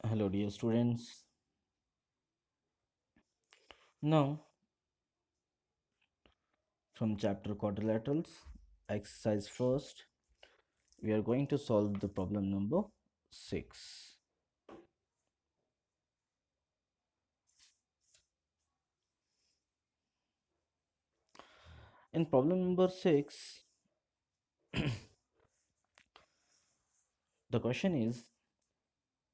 Hello, dear students. Now, from chapter quadrilaterals, exercise first, we are going to solve the problem number 6. In problem number 6, the question is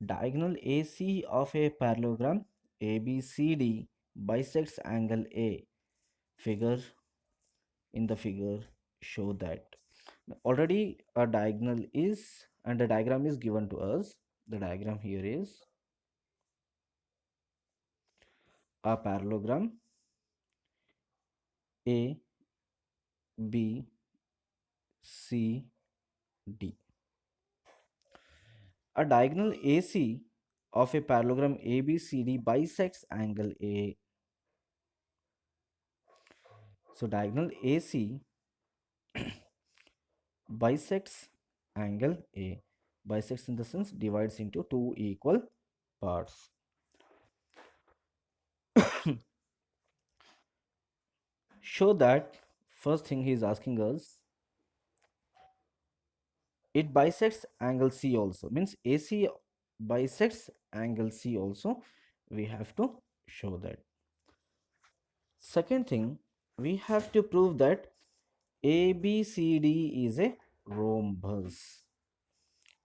diagonal AC of a parallelogram ABCD bisects angle A. Figure in the figure show that already a diagonal is and the diagram is given to us. The diagram here is a parallelogram A B C D. A diagonal AC of a parallelogram ABCD bisects angle A. So diagonal AC bisects angle A. Bisects in the sense divides into two equal parts. Show that first thing he is asking us, it bisects angle C also, means AC bisects angle C also. We have to show that. Second thing, we have to prove that ABCD is a rhombus.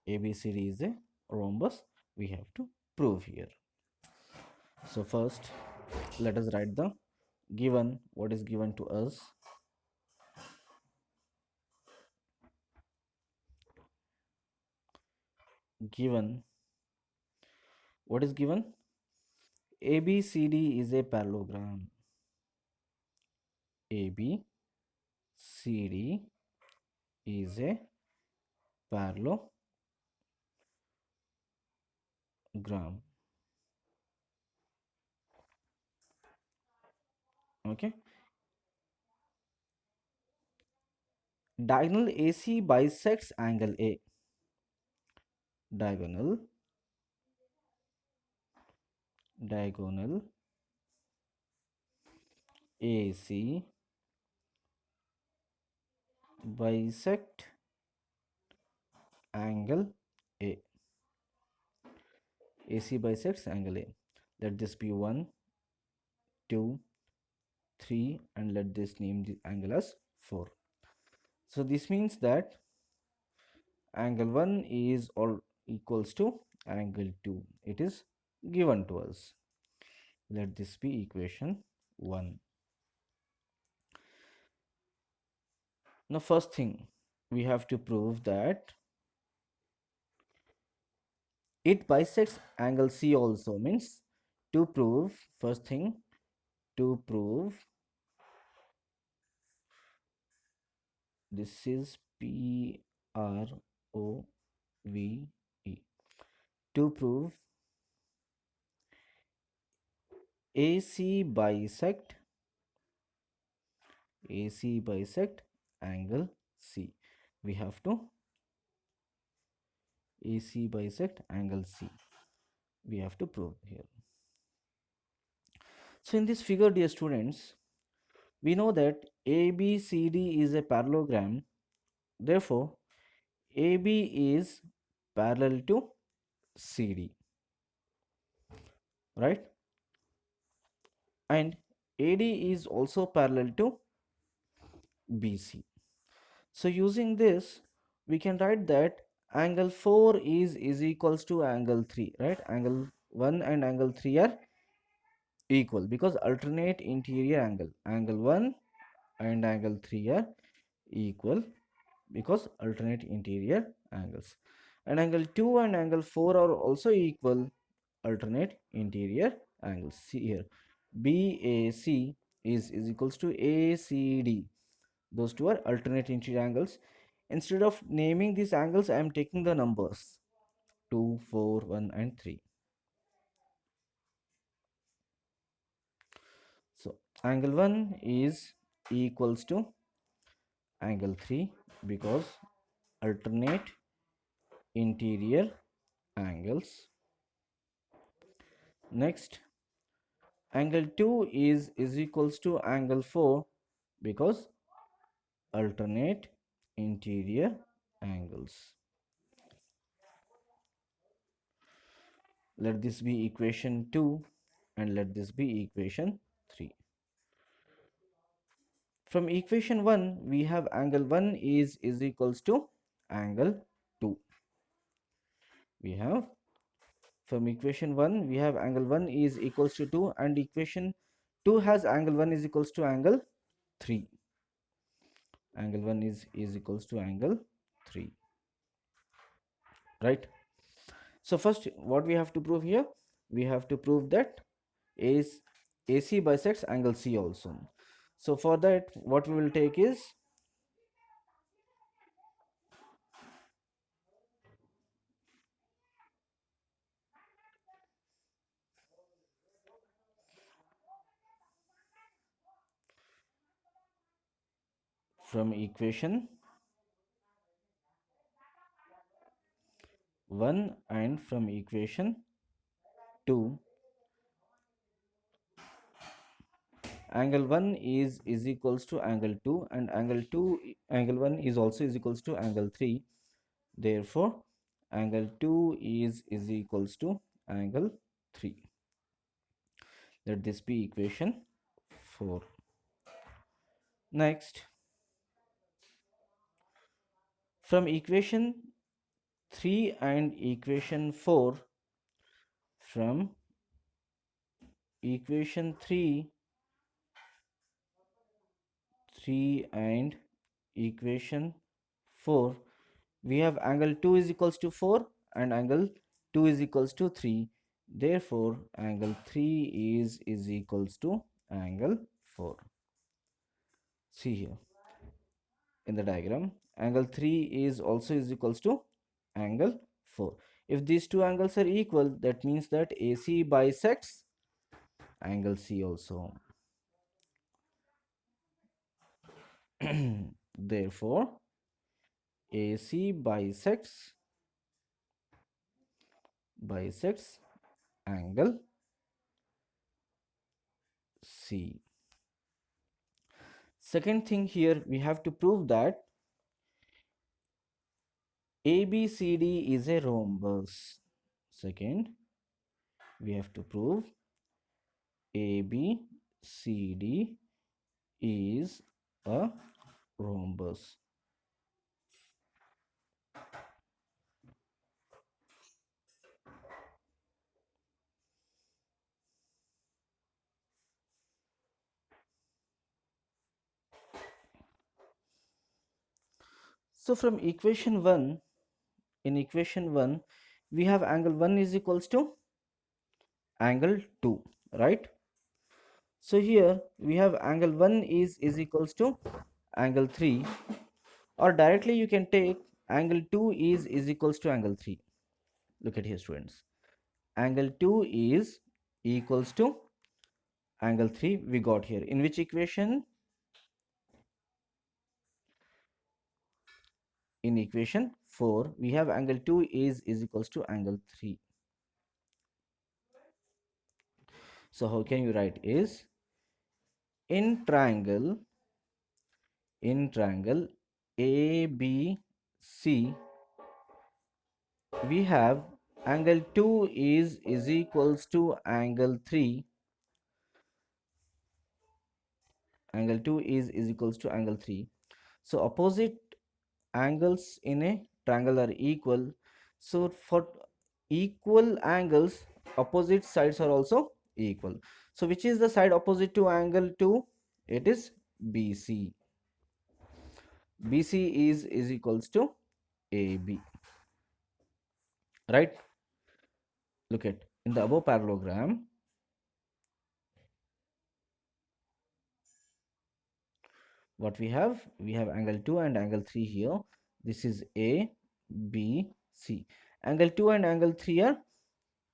ABCD is a rhombus. We have to prove here. So first, let us write the given, what is given to us. Given, what is given? ABCD is a parallelogram. ABCD is a parallelogram. Okay. Diagonal AC bisects angle A. Diagonal AC bisect angle A. AC bisects angle A. Let this be 1, 2, 3, and let this name the angle as 4. So this means that angle 1 is all equals to angle 2. It is given to us. Let this be equation 1. Now first thing, we have to prove that it bisects angle C also, means to prove, first thing, to prove this is PROVE, to prove AC bisect angle C. We have to AC bisect angle C. We have to prove here. So in this figure, dear students, we know that ABCD is a parallelogram. Therefore, AB is parallel to CD, right? And AD is also parallel to BC. So using this, we can write that angle 4 is equals to angle 3, right? Angle 1 and angle 3 are equal because alternate interior angle. Angle 1 and angle 3 are equal because alternate interior angles. And angle 2 and angle 4 are also equal alternate interior angles. See here, BAC is equals to ACD. Those two are alternate interior angles. Instead of naming these angles, I am taking the numbers 2, 4, 1 and 3. So angle 1 is equals to angle 3 because alternate interior angles. Next, angle 2 is equals to angle 4 because alternate interior angles. Let this be equation 2 and let this be equation 3. From equation 1 we have angle 1 is equals to angle 2. We have from equation 1 we have angle 1 is equals to 2 and equation 2 has angle 1 is equals to angle 3. Angle 1 is equals to angle 3, right? So first what we have to prove here, we have to prove that is AC bisects angle C also. So for that what we will take is from equation 1 and from equation 2, angle 1 is equals to angle 2 and angle 1 is also is equals to angle 3. Therefore angle 2 is equals to angle 3. Let this be equation 4. Next, from equation 3 and equation 4, from equation 3 and equation 4, we have angle 2 is equals to 4 and angle 2 is equals to 3. Therefore angle 3 is equals to angle 4. See here in the diagram, angle 3 is also is equals to angle 4. If these two angles are equal, that means that AC bisects angle C also. Therefore AC bisects angle C. Second thing here, we have to prove that ABCD is a rhombus. Second, we have to prove ABCD is a rhombus. So from equation 1, in equation 1 we have angle 1 is equals to angle 2, right? So here we have angle 1 is equals to angle 3, or directly you can take angle 2 is equals to angle 3. Look at here students, angle 2 is equals to angle 3 we got here. In which equation? In equation 4 we have angle 2 is equals to angle 3. So how can you write is in triangle ABC we have angle 2 is equals to angle 3. Angle 2 is equals to angle 3. So opposite angles in a triangle are equal. So for equal angles, opposite sides are also equal. So which is the side opposite to angle 2? It is BC. BC is equals to AB, right? Look at in the above parallelogram, what we have angle 2 and angle 3 here. This is A, B, C. Angle 2 and angle 3 are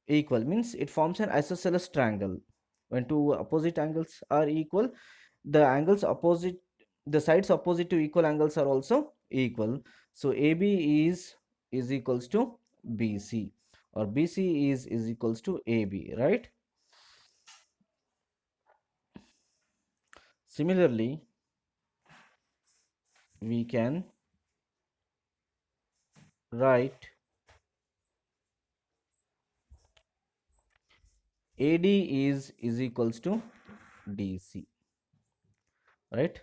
equal, means it forms an isosceles triangle. When two opposite angles are equal, the angles opposite, the sides opposite to equal angles are also equal. So AB is equals to BC, or BC is equals to AB, right? Similarly, we can write AD is equals to DC, right?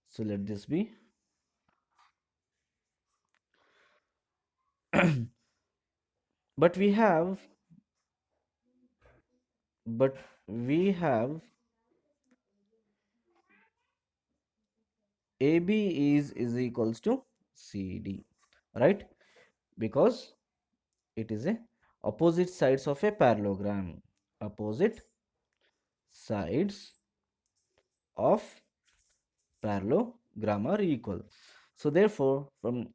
So let this be. but we have but we have AB is equals to CD, right? Because it is a opposite sides of a parallelogram. Opposite sides of parallelogram are equal. So therefore, from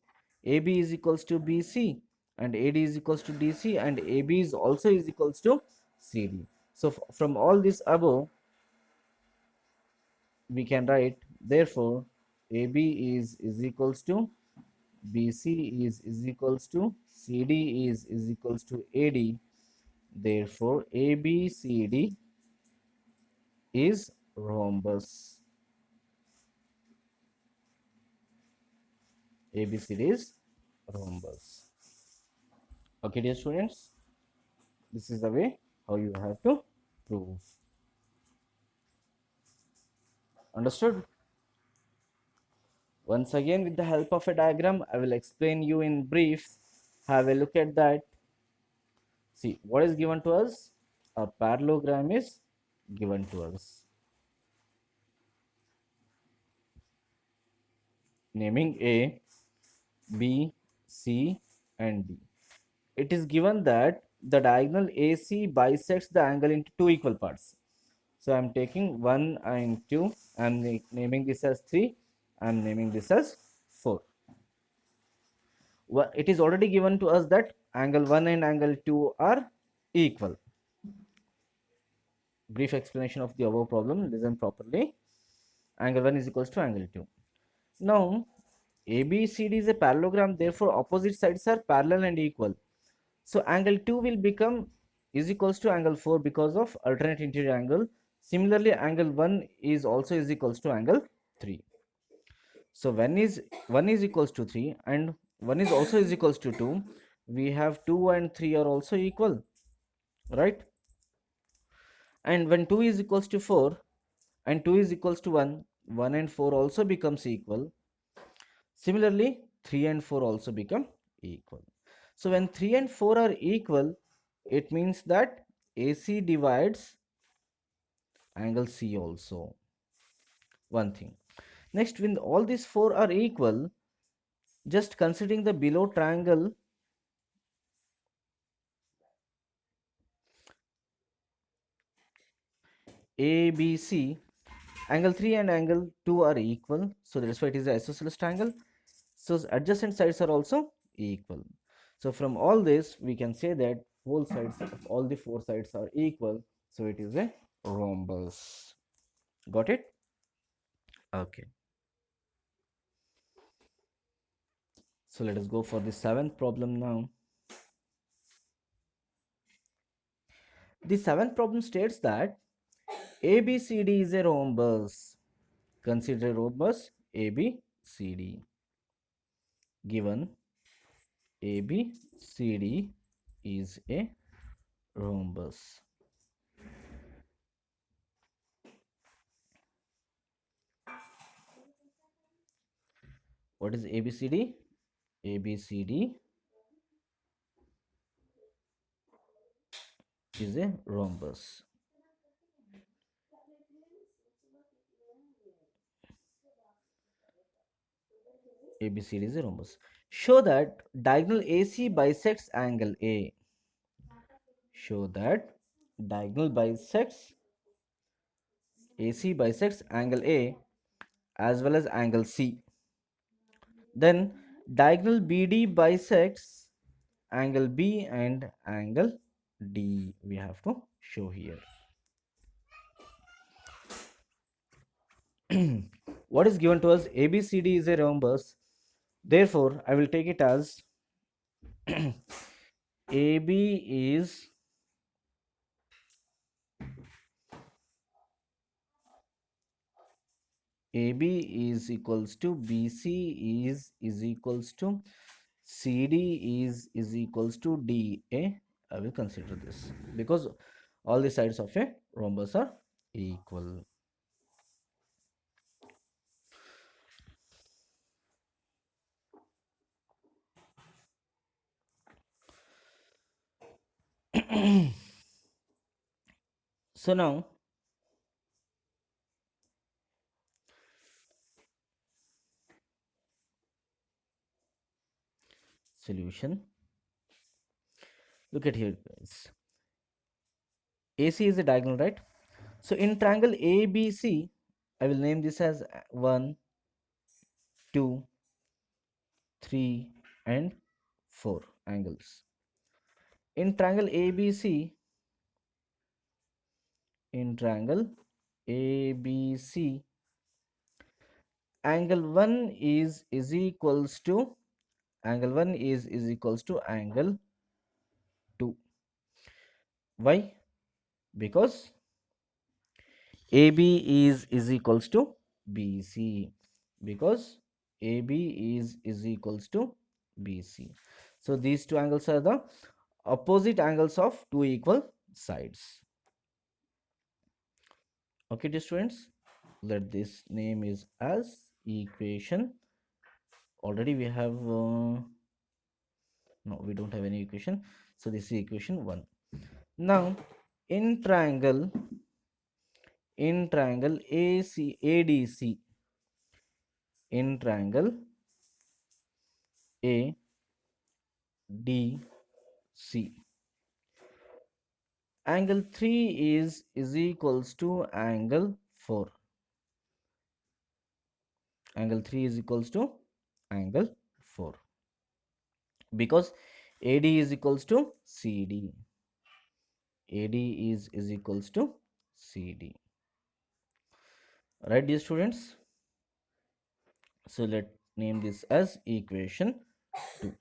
AB is equals to BC and AD is equals to DC and AB is also is equals to CD. So from all this above, we can write therefore AB is equals to BC is equals to CD is equals to AD. Therefore, ABCD is rhombus. ABCD is rhombus. Okay, dear students, this is the way how you have to prove. Understood? Once again, with the help of a diagram, I will explain you in brief. Have a look at that. See, what is given to us? A parallelogram is given to us. Naming A, B, C, and D. It is given that the diagonal AC bisects the angle into two equal parts. So I am taking 1 and 2. I am naming this as 3. I am naming this as 4. It is already given to us that angle 1 and angle 2 are equal. Brief explanation of the above problem. Listen properly. Angle 1 is equals to angle 2. Now, ABCD is a parallelogram. Therefore, opposite sides are parallel and equal. So, angle 2 will become is equals to angle 4 because of alternate interior angle. Similarly, angle 1 is also is equals to angle 3. So, when is 1 is equals to 3 and 1 is also is equals to 2, we have 2 and 3 are also equal, right? And when 2 is equals to 4 and 2 is equals to 1, 1 and 4 also becomes equal. Similarly, 3 and 4 also become equal. So when 3 and 4 are equal, it means that AC divides angle C also. One thing. Next, when all these 4 are equal, just considering the below triangle ABC, angle 3 and angle 2 are equal. So that's why it is an isosceles triangle. So adjacent sides are also equal. So from all this, we can say that whole sides of all the four sides are equal. So it is a rhombus. Got it? Okay. So let us go for the seventh problem now. The seventh problem states that ABCD is a rhombus. Consider a rhombus ABCD. Given ABCD is a rhombus. What is ABCD? ABCD is a rhombus. ABCD is a rhombus. Show that diagonal AC bisects angle A. Show that diagonal AC bisects angle A as well as angle C. Then diagonal BD bisects angle B and angle D. We have to show here. What is given to us? ABCD is a rhombus. Therefore, I will take it as AB is AB is equals to BC is equals to CD is equals to DA. I will consider this because all the sides of a rhombus are equal. So now solution. Look at here, guys. AC is a diagonal, right? So in triangle ABC, I will name this as 1, 2, 3, and 4 angles. In triangle ABC, in triangle ABC, angle 1 is equals to angle 1 is equals to angle 2. Why? Because AB is equals to BC, because AB is equals to BC. So these two angles are the opposite angles of two equal sides. Okay, dear students, let this name is as equation. Already we have no, we don't have any equation. So this is equation 1. Now in triangle ADC, in triangle ADC, angle 3 is equals to angle 4. Angle 3 is equals to angle 4 because AD is equals to CD. AD is equals to CD. Right, dear students? So let name this as equation 2.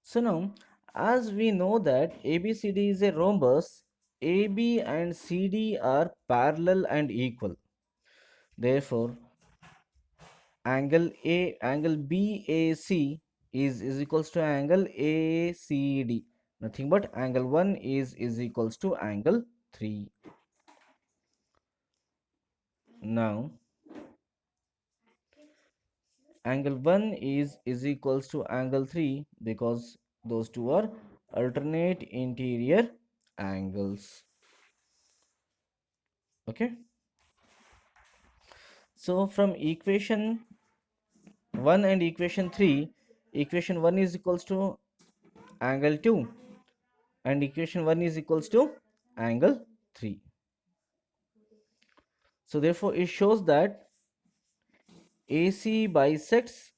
So now, as we know that ABCD is a rhombus, AB and CD are parallel and equal. Therefore, angle BAC is equals to angle ACD. Nothing but angle 1 is equals to angle 3. Now, angle 1 is equals to angle 3 because those two are alternate interior angles. Okay. So from equation 1 and equation 3, equation 1 is equals to angle 2 and equation 1 is equals to angle 3. So therefore it shows that AC bisects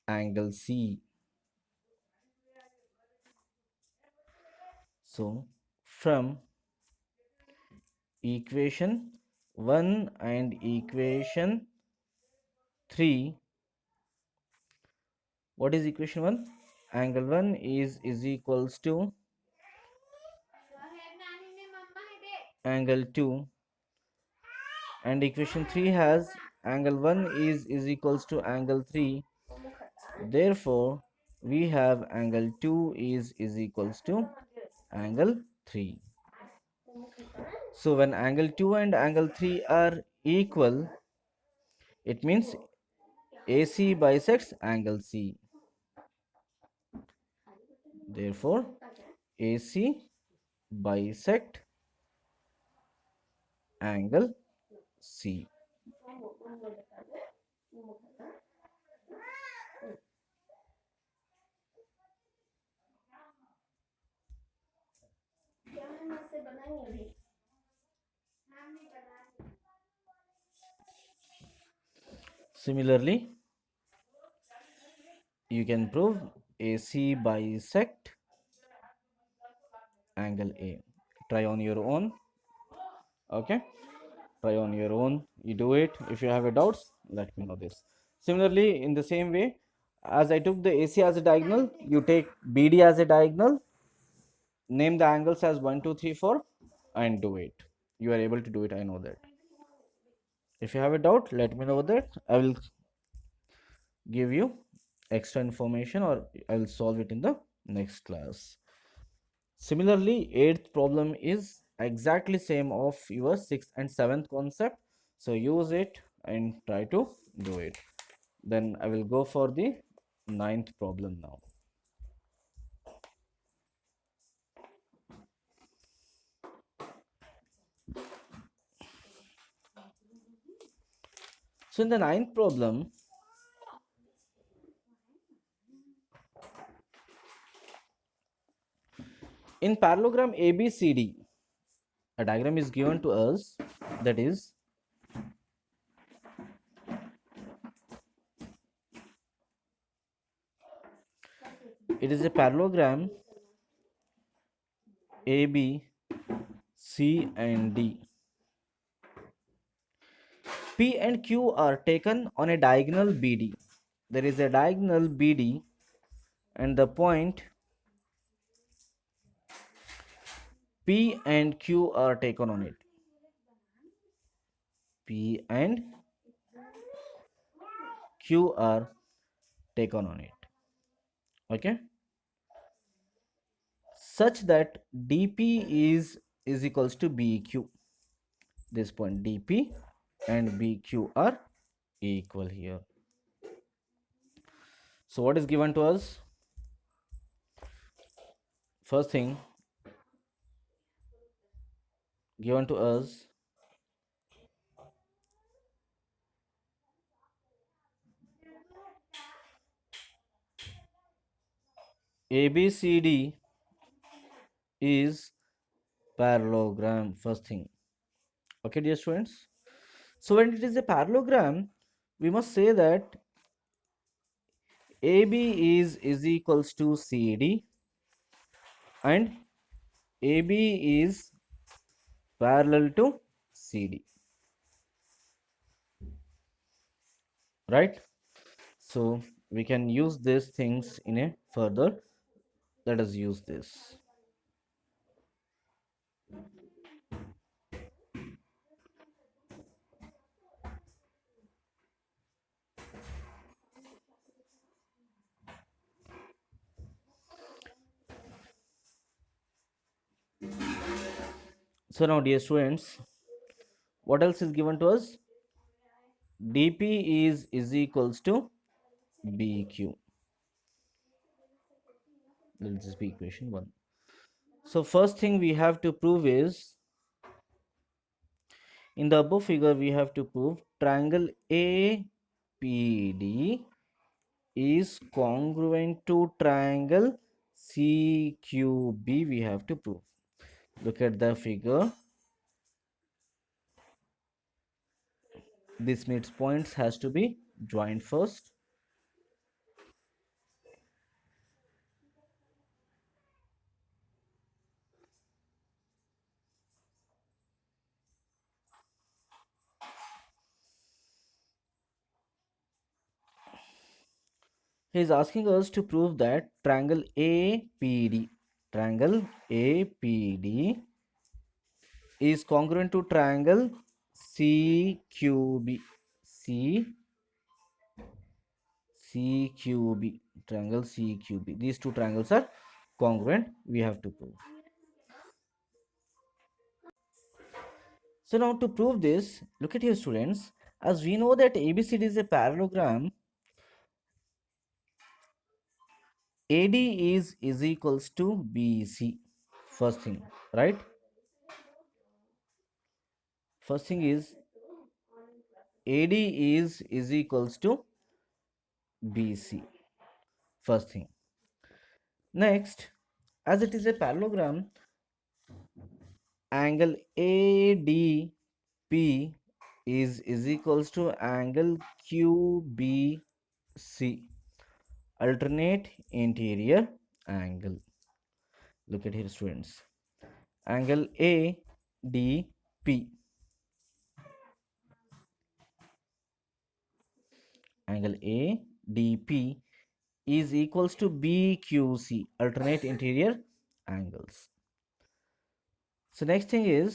angle C. So from equation 1 and equation 3, what is equation 1? Angle 1 is equals to angle 2 and equation 3 has angle 1 is equals to angle 3. Therefore we have angle 2 is equals to angle 3. So when angle 2 and angle 3 are equal, it means AC bisects angle C. Therefore AC bisect angle C. Similarly, you can prove AC bisect angle A. Try on your own. Okay, try on your own. You do it. If you have a doubts, let me know this. Similarly, in the same way, as I took the AC as a diagonal, you take BD as a diagonal. Name the angles as 1, 2, 3, 4. and do it. You are able to do it, I know that. If you have a doubt, let me know that. I will give you extra information, or I will solve it in the next class. Similarly, eighth problem is exactly same of your sixth and seventh concept. So use it and try to do it. Then I will go for the ninth problem now. So in the ninth problem, in parallelogram ABCD, a diagram is given to us, that is, it is a parallelogram AB, C and D. P and Q are taken on a diagonal BD. There is a diagonal BD and the point P and Q are taken on it. P and Q are taken on it. Okay. Such that DP is equals to BQ. This point DP and BQ are equal here. So what is given to us? First thing given to us, ABCD is parallelogram. First thing. Okay, dear students. So when it is a parallelogram, we must say that AB is equals to CD and AB is parallel to CD, right? So we can use these things in a further. Let us use this. So now, dear students, what else is given to us? DP is equals to BQ. Let's just be equation 1. So first thing we have to prove is, in the above figure we have to prove triangle APD is congruent to triangle CQB. We have to prove. Look at the figure. This meets points has to be joined first. He is asking us to prove that triangle APD is congruent to triangle CQB. CQB, triangle CQB. These two triangles are congruent. We have to prove. So now to prove this, look at here, students. As we know that ABCD is a parallelogram, AD is equals to BC. First thing, right? First thing is AD is equals to BC. First thing. Next, as it is a parallelogram, angle ADP is equals to angle QBC, alternate interior angle. Look at here, students. Angle ADP, angle ADP is equals to BQC, alternate interior angles. So next thing is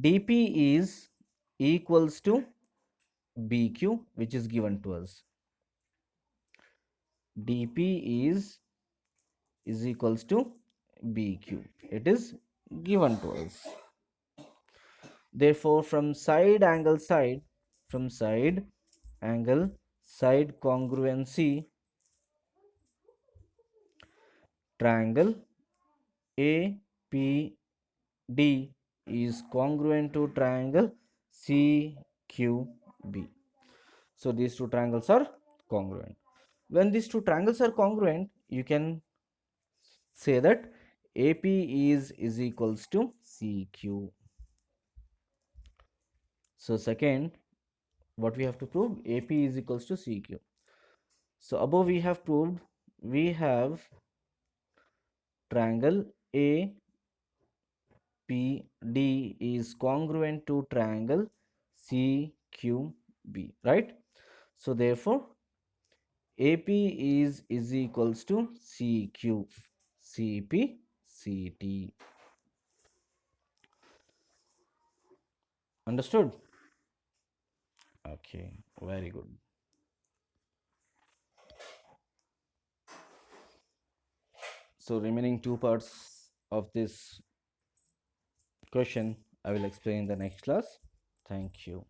dp is equals to bq, which is given to us. dp is equals to bq, it is given to us. Therefore, from side angle side congruency, triangle APD is congruent to triangle CQB. So these two triangles are congruent. When these two triangles are congruent, you can say that AP is equals to CQ. So second, what we have to prove? AP is equals to CQ. So above we have proved, we have triangle APD is congruent to triangle CQB, right? So therefore AP is equals to CQ, CP, CT. Understood? Okay, very good. So remaining two parts of this question I will explain in the next class. Thank you.